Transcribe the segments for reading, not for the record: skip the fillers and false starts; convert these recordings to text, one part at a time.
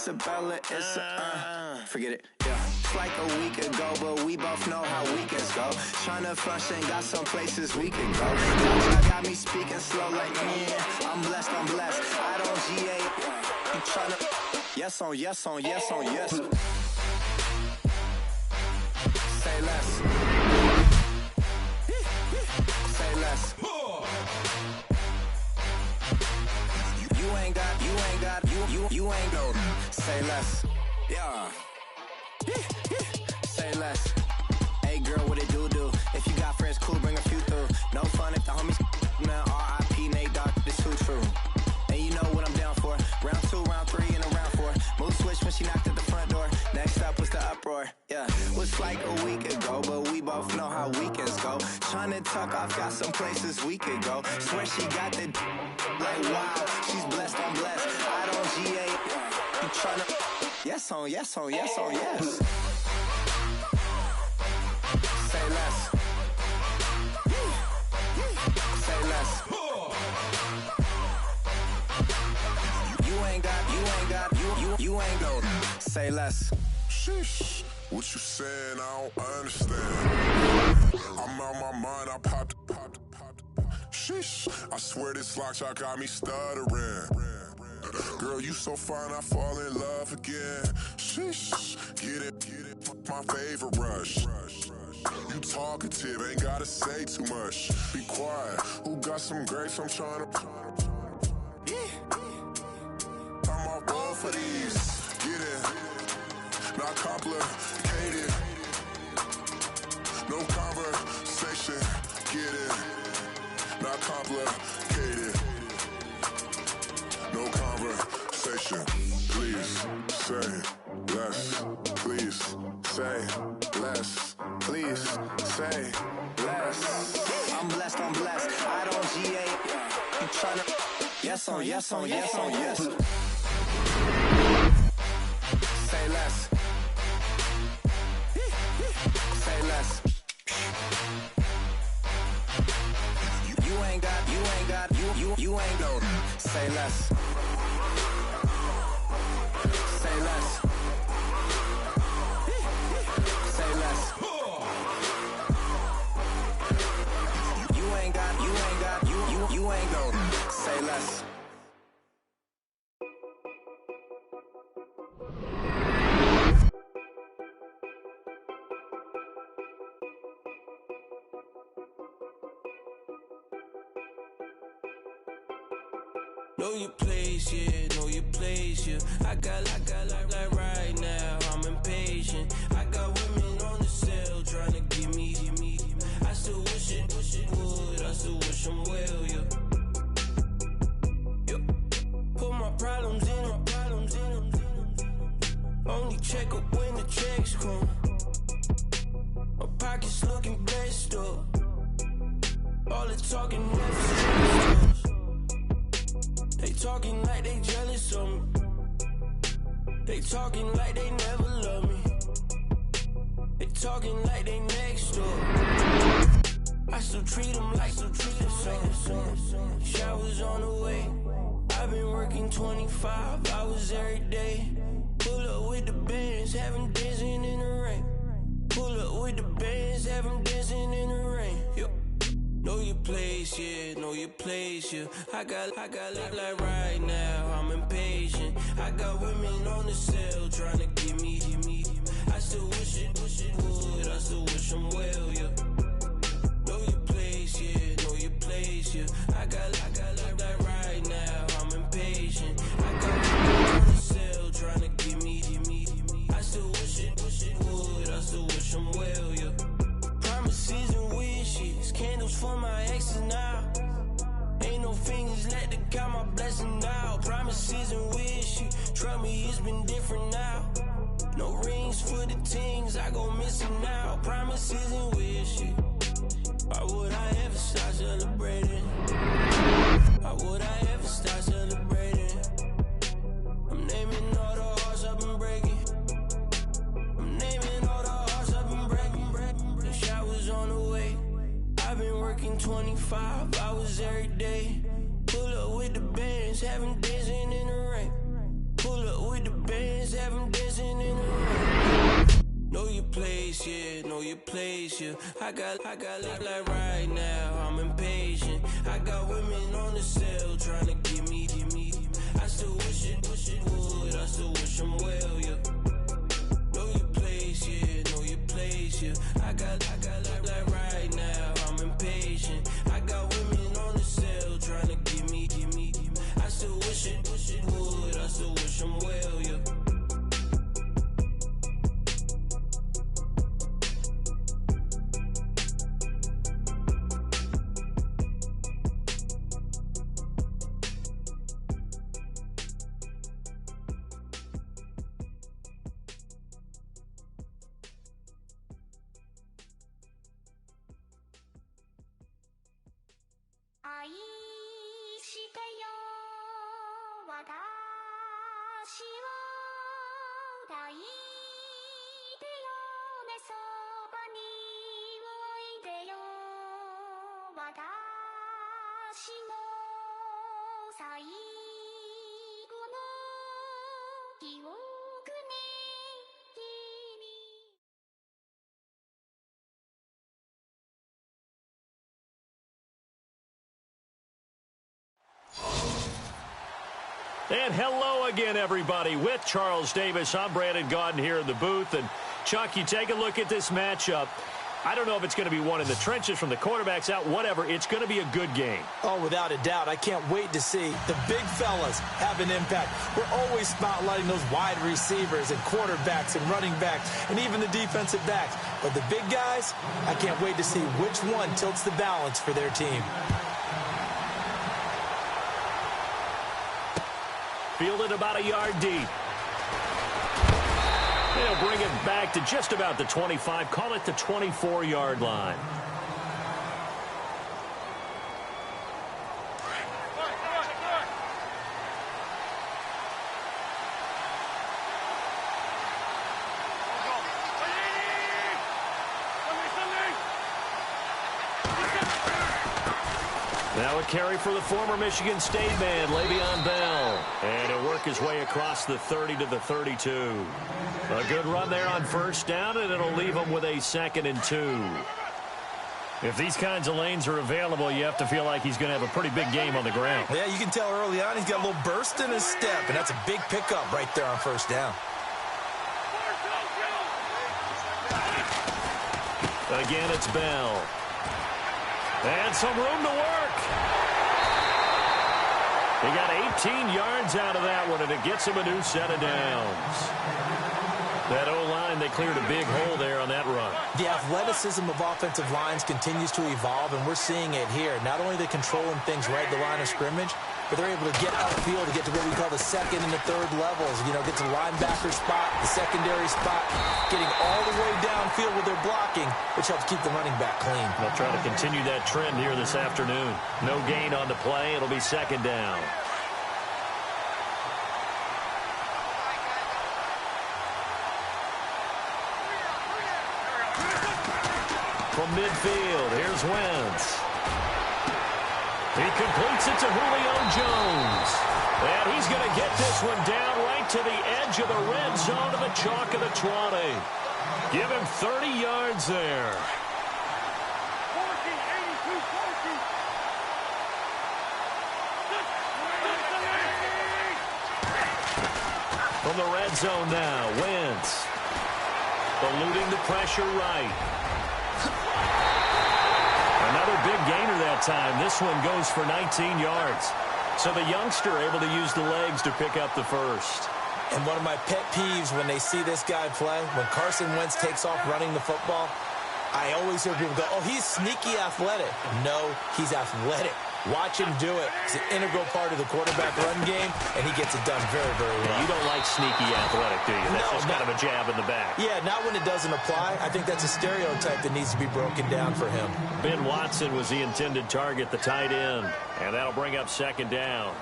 Isabella, it's a, forget it, yeah. It's like a week ago, but we both know how weekends go. Tryna function, got some places we can go. Y'all got me speaking slow like, I'm blessed, I don't GA. I'm tryna, yes on yes on yes on yes. Say less. Say less. You ain't got, you ain't go. Say less. Yeah. Say less. Hey girl, what it do? If you got friends, cool, bring a few through. No fun if the homies, man, R.I.P. Nate Dogg, this too true. And you know what I'm down for. Round 2, round 3, and a round 4. Mood switch when she knocked at the front door. Next up was the uproar. Yeah, was like a week ago, but we both know how weekends go. Tryna tuck off, got some places we could go. Swear she got the like wow, she's blessed, I'm blessed. I don't GA. You tryna yes on yes on yes on yes. Say less. Say less. You ain't go. Say less. Sheesh, what you saying? I don't understand. I'm out my mind. I popped. Sheesh, I swear this lockjaw got me stuttering. Girl, you so fine, I fall in love again. Sheesh, get it, my favorite rush. You talkative, ain't gotta say too much. Be quiet, who got some grapes? I'm tryna. I'm all ball for these. Get it, not complicated. No conversation. Get it, not complicated. No conversation. Please say less. Please say less. Please say less. I'm blessed, I don't GA. You tryna yes on yes on yes on yes. Say less. Say less. You ain't go. Say less. Say less. Say less. You ain't go. Say less. Know your place, yeah, know your place, yeah. I got like right now, I'm impatient. I got women on the cell trying to give me. I still wish it would, I still wish I'm well, yeah. Put my problems in. Only check up when the checks come. My pockets looking blessed up. All the talking never stressed us. They talking like they jealous of me. They talking like they never love me. They talking like they next door. I still treat them like some. Showers on the way. I've been working 25 hours every day. Pull up with the bands, have them dancing in the rain. Pull up with the bands, have them dancing in the rain. Yo. Know your place, yeah, know your place, yeah. I got like right now, I'm impatient. I got women on the cell trying to give me. I still wish it would, I still wish I'm well, yeah. Know your place, yeah, know your place, yeah. I got like right now, I'm impatient. I got women on the cell trying to give me. I still wish it would, I still wish I'm well, yeah. Promises and wishes, candles for my exes now. Ain't no fingers, let the count my blessing now. Promises and wishes, trust me, it's been different now. No rings for the things, I go missing now. Promises and wishes, why would I ever start celebrating? Why would I ever start celebrating? I'm naming all the hearts I've been breaking. I'm naming all the hearts I've been breaking. The showers on the way. I've been working 25 hours every day. Pull up with the bands, have them dancing in the rain. Pull up with the bands. place, yeah, know your place, yeah. I got like right now, I'm impatient. I got women on the cell trying to give me. I still wish it would, I still wish I'm well, yeah. Know your place, yeah, know your place, yeah. I got like right now, I'm impatient. I got women on the cell trying to give me. I still wish it would, I still wish I'm well, yeah. And hello again, everybody. With Charles Davis, I'm Brandon Gaudin here in the booth. And, Chuck, you take a look at this matchup. I don't know if it's going to be one in the trenches from the quarterbacks out, whatever. It's going to be a good game. Oh, without a doubt. I can't wait to see the big fellas have an impact. We're always spotlighting those wide receivers and quarterbacks and running backs and even the defensive backs. But the big guys, I can't wait to see which one tilts the balance for their team. Fielded about a yard deep. They'll bring it back to just about the 25. Call it the 24-yard line. Now a carry for the former Michigan State man, Le'Veon Bell. And he'll work his way across the 30 to the 32. A good run there on first down, and it'll leave him with a 2nd and 2. If these kinds of lanes are available, you have to feel like he's going to have a pretty big game on the ground. Yeah, you can tell early on he's got a little burst in his step, and that's a big pickup right there on first down. Again, it's Bell. And some room to work. He got 18 yards out of that one, and it gets him a new set of downs. That O-line, they cleared a big hole there on that run. The athleticism of offensive lines continues to evolve, and we're seeing it here. Not only are they controlling things right at the line of scrimmage, but they're able to get outfield to get to what we call the 2nd and the 3rd levels. You know, get to the linebacker spot, the secondary spot, getting all the way downfield with their blocking, which helps keep the running back clean. They'll try to continue that trend here this afternoon. No gain on the play. It'll be 2nd down. From midfield, here's Wentz. He completes it to Julio Jones. And he's going to get this one down right to the edge of the red zone of the chalk of the 20. Give him 30 yards there. From the red zone now, Wentz. Eluding the pressure right. Another big gainer that time. This one goes for 19 yards. So the youngster able to use the legs to pick up the first. And one of my pet peeves when they see this guy play, when Carson Wentz takes off running the football, I always hear people go, oh, he's sneaky athletic. No, he's athletic. Watch him do it. It's an integral part of the quarterback run game, and he gets it done very, very well. Yeah, you don't like sneaky athletic, do you? That's just kind of a jab in the back. Yeah, not when it doesn't apply. I think that's a stereotype that needs to be broken down for him. Ben Watson was the intended target, the tight end, and that'll bring up 2nd down.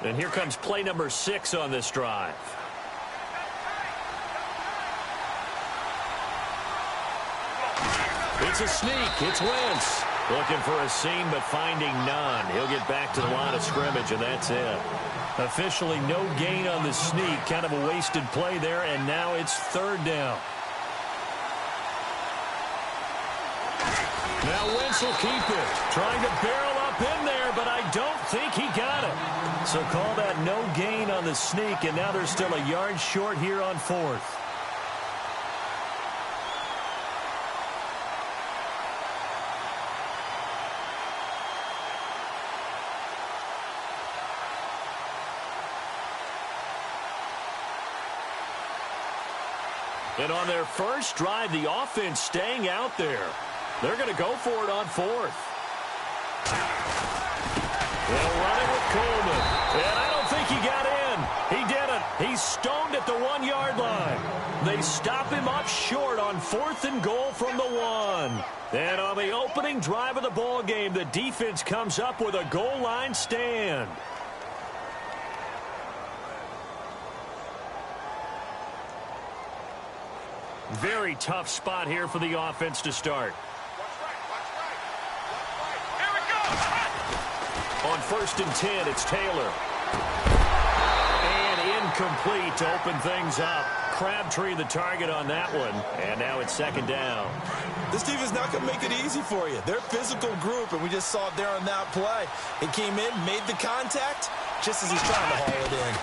And here comes play number 6 on this drive. It's a sneak. It's Wentz. Looking for a seam, but finding none. He'll get back to the line of scrimmage, and that's it. Officially no gain on the sneak. Kind of a wasted play there, and now it's third down. Now Wentz will keep it. Trying to barrel up in there, but I don't think he got it. So call that no gain on the sneak, and now they're still a yard short here on fourth. And on their first drive, the offense staying out there. They're going to go for it on fourth. They'll run it with Coleman. And I don't think he got in. He didn't. He's stoned at the 1-yard line. They stop him up short on 4th and goal from the 1. And on the opening drive of the ball game, the defense comes up with a goal line stand. Very tough spot here for the offense to start. Here we go. On 1st and 10, it's Taylor. And incomplete to open things up. Crabtree the target on that one. And now it's 2nd down. This team is not going to make it easy for you. They're a physical group, and we just saw it there on that play. He came in, made the contact, just as he's trying to haul it in.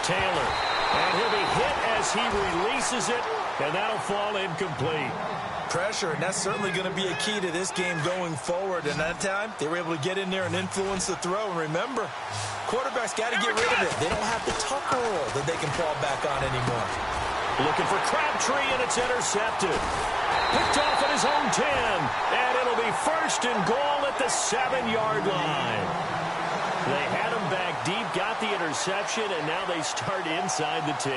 Taylor. And he'll be hit as he releases it, and that'll fall incomplete. Pressure, and that's certainly going to be a key to this game going forward. And that time, they were able to get in there and influence the throw. And remember, quarterbacks got to get rid of it. They don't have the tucker roll that they can fall back on anymore. Looking for Crabtree, and it's intercepted. Picked off at his own 10, and it'll be 1st and goal at the 7-yard line. They had him back deep, got the interception, and now they start inside the 10.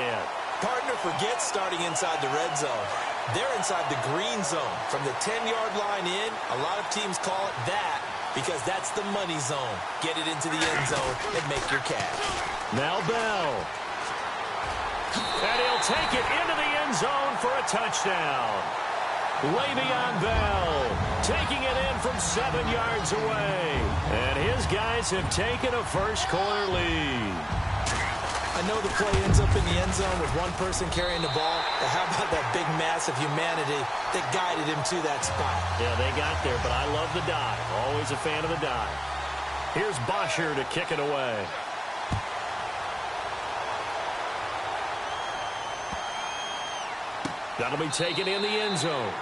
Partner forgets starting inside the red zone. They're inside the green zone. From the 10-yard line in, a lot of teams call it that because that's the money zone. Get it into the end zone and make your cash. Now Bell. And he'll take it into the end zone for a touchdown. Le'Veon Bell taking it in from 7 yards away. And his guys have taken a first-quarter lead. I know the play ends up in the end zone with one person carrying the ball, but how about that big mass of humanity that guided him to that spot? Yeah, they got there, but I love the dive. Always a fan of the dive. Here's Bosher to kick it away. That'll be taken in the end zone.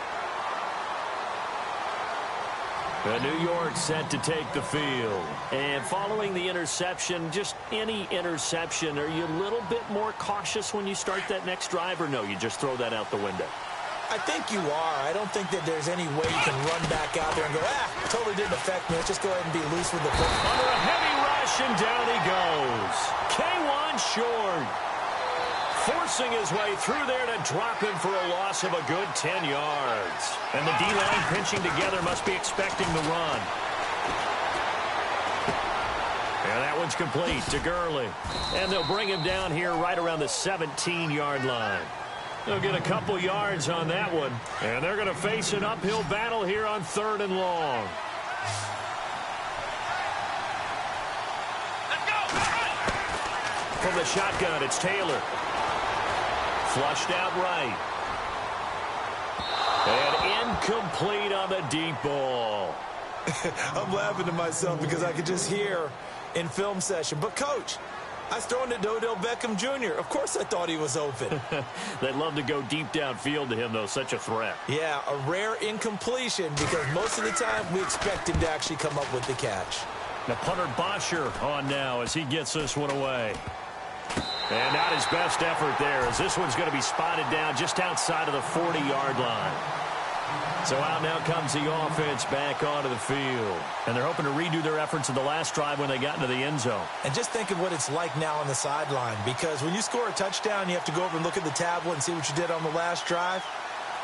New York set to take the field. And following the interception, just any interception, are you a little bit more cautious when you start that next drive, or no, you just throw that out the window? I think you are. I don't think that there's any way you can run back out there and go, totally didn't affect me. Let's just go ahead and be loose with the football. Under a heavy rush, and down he goes. K1 short. Forcing his way through there to drop him for a loss of a good 10 yards. And the D-line pinching together must be expecting the run. And that one's complete to Gurley. And they'll bring him down here right around the 17-yard line. They'll get a couple yards on that one. And they're going to face an uphill battle here on 3rd and long. Let's go. From the shotgun, it's Taylor. Flushed out right. And incomplete on the deep ball. I'm laughing to myself because I could just hear in film session. But, Coach, I was throwing it to Odell Beckham Jr. Of course I thought he was open. They'd love to go deep downfield to him, though. Such a threat. Yeah, a rare incompletion because most of the time we expect him to actually come up with the catch. The punter Bosher on now as he gets this one away. And not his best effort there, as this one's going to be spotted down just outside of the 40-yard line. So out now comes the offense back onto the field. And they're hoping to redo their efforts in the last drive when they got into the end zone. And just think of what it's like now on the sideline, because when you score a touchdown, you have to go over and look at the tablet and see what you did on the last drive.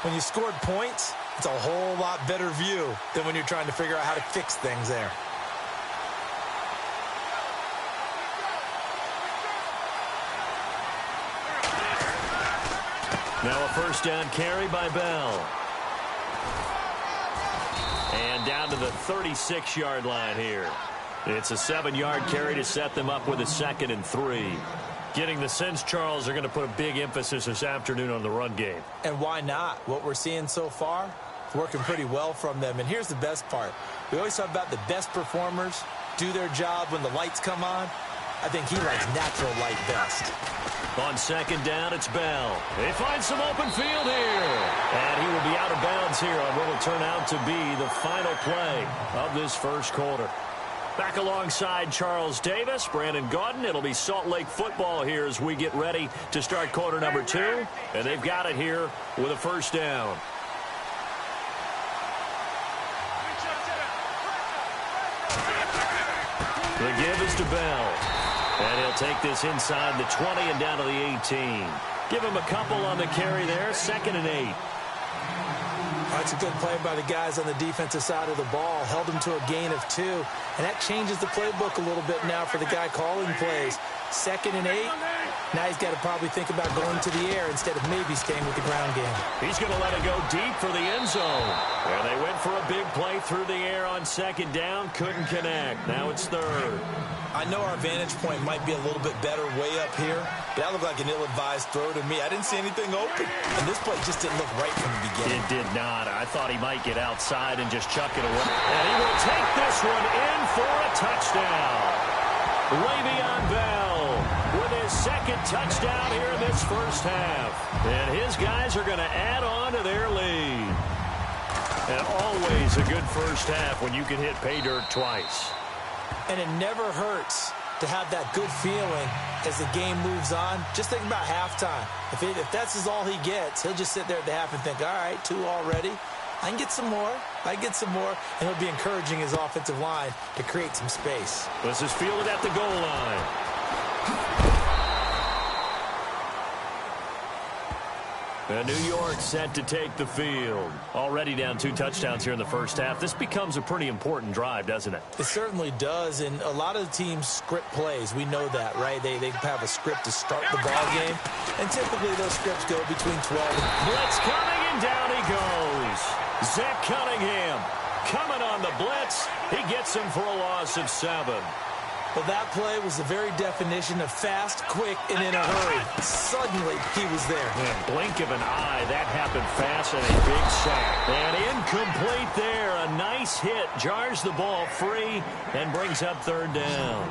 When you scored points, it's a whole lot better view than when you're trying to figure out how to fix things there. Now a first down carry by Bell. And down to the 36-yard line here. It's a 7-yard carry to set them up with a 2nd and 3. Getting the sense, Charles, are going to put a big emphasis this afternoon on the run game. And why not? What we're seeing so far, it's working pretty well from them. And here's the best part. We always talk about the best performers do their job when the lights come on. I think he likes natural light best. On 2nd down, it's Bell. They find some open field here. And he will be out of bounds here on what will turn out to be the final play of this first quarter. Back alongside Charles Davis, Brandon Gaudin. It'll be Salt Lake football here as we get ready to start quarter number 2. And they've got it here with a first down. The give is to Bell. And he'll take this inside the 20 and down to the 18. Give him a couple on the carry there. 2nd and 8. That's a good play by the guys on the defensive side of the ball. Held him to a gain of 2. And that changes the playbook a little bit now for the guy calling plays. 2nd and 8. Now he's got to probably think about going to the air instead of maybe staying with the ground game. He's going to let it go deep for the end zone. And they went for a big play through the air on 2nd down. Couldn't connect. Now it's 3rd. I know our vantage point might be a little bit better way up here, but that looked like an ill-advised throw to me. I didn't see anything open, and this play just didn't look right from the beginning. It did not. I thought he might get outside and just chuck it away. And he will take this one in for a touchdown. Le'Veon Bell with his 2nd touchdown here in this first half. And his guys are going to add on to their lead. And always a good first half when you can hit pay dirt twice. And it never hurts to have that good feeling as the game moves on. Just think about halftime. If that's all he gets, he'll just sit there at the half and think, all right, 2 already. I can get some more. I can get some more. And he'll be encouraging his offensive line to create some space. This is fielded at the goal line. And New York set to take the field. Already down 2 touchdowns here in the first half. This becomes a pretty important drive, doesn't it? It certainly does, and a lot of the teams script plays. We know that, right? They have a script to start the ball game, and typically those scripts go between 12 and... Blitz coming, and down he goes. Zach Cunningham coming on the blitz. He gets him for a loss of 7. Well, that play was the very definition of fast, quick, and in a hurry. Suddenly, he was there. Man, blink of an eye, that happened fast and a big sack. And incomplete there. A nice hit. Jars the ball free and brings up 3rd down.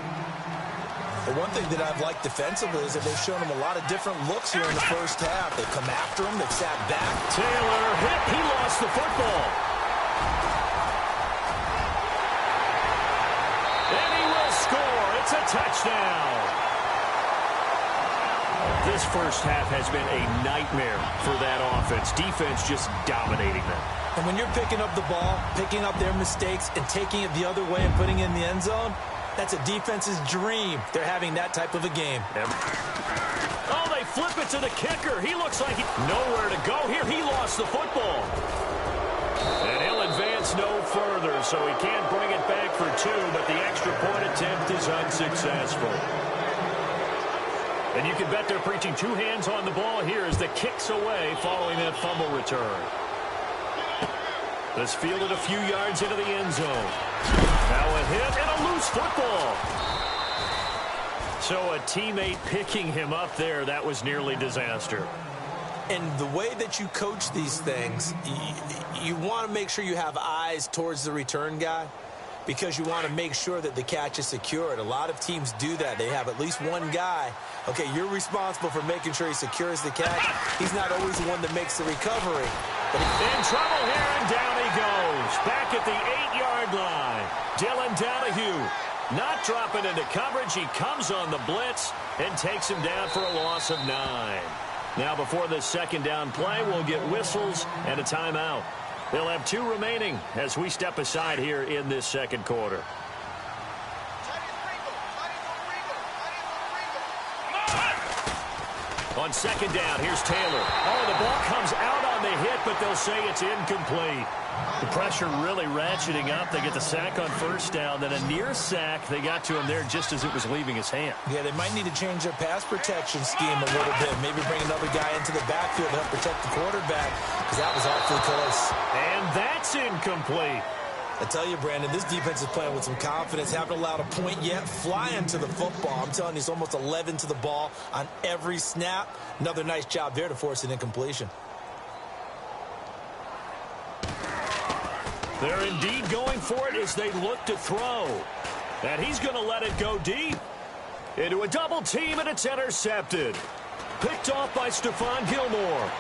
The one thing that I've liked defensively is that they've shown him a lot of different looks here in the first half. They've come after him. They've sat back. Taylor hit. He lost the football. And he will score. It's a touchdown. This first half has been a nightmare for that offense. Defense just dominating them. And when you're picking up the ball, picking up their mistakes, and taking it the other way and putting it in the end zone, that's a defense's dream. They're having that type of a game. Oh, they flip it to the kicker. He looks like nowhere to go here. He lost the football. And he'll advance no further, so he can't bring it back for 2, but the extra point attempt is unsuccessful. And you can bet they're preaching 2 hands on the ball here as the kick's away following that fumble return. This fielded a few yards into the end zone. Now a hit and a loose football. So a teammate picking him up there, that was nearly disaster. And the way that you coach these things, you want to make sure you have eyes towards the return guy because you want to make sure that the catch is secured. A lot of teams do that. They have at least one guy. Okay, you're responsible for making sure he secures the catch. He's not always the one that makes the recovery. But in trouble here, and down he goes. Back at the 8-yard line. Dylan Donahue not dropping into coverage. He comes on the blitz and takes him down for a loss of 9. Now before this 2nd down play, we'll get whistles and a timeout. They'll have 2 remaining as we step aside here in this 2nd quarter. On 2nd down, here's Taylor. Oh, the ball comes out on the hit, but they'll say it's incomplete. The pressure really ratcheting up. They get the sack on 1st down, then a near sack. They got to him there just as it was leaving his hand. Yeah, they might need to change their pass protection scheme a little bit. Maybe bring another guy into the backfield to help protect the quarterback because that was awfully close. And that's incomplete. I tell you, Brandon, this defense is playing with some confidence. Haven't allowed a point yet. Flying to the football. I'm telling you, it's almost 11 to the ball on every snap. Another nice job there to force an incompletion. They're indeed going for it as they look to throw. And he's going to let it go deep. Into a double team, and it's intercepted. Picked off by Stephon Gilmore.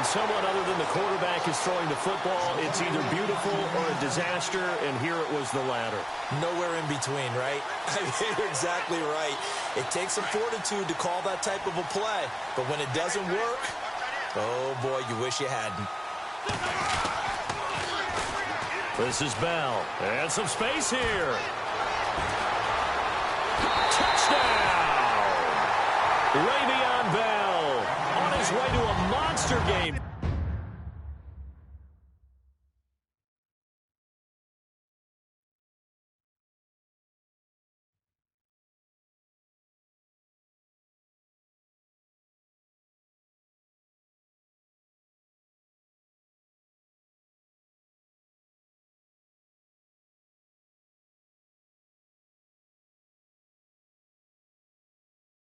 Someone other than the quarterback is throwing the football, it's either beautiful or a disaster, and here it was the latter. Nowhere in between, right? You're exactly right. It takes some fortitude to call that type of a play, but when it doesn't work, oh boy, you wish you hadn't. This is Bell, and some space here. Touchdown! Le'Veon Bell on his way to a monster game.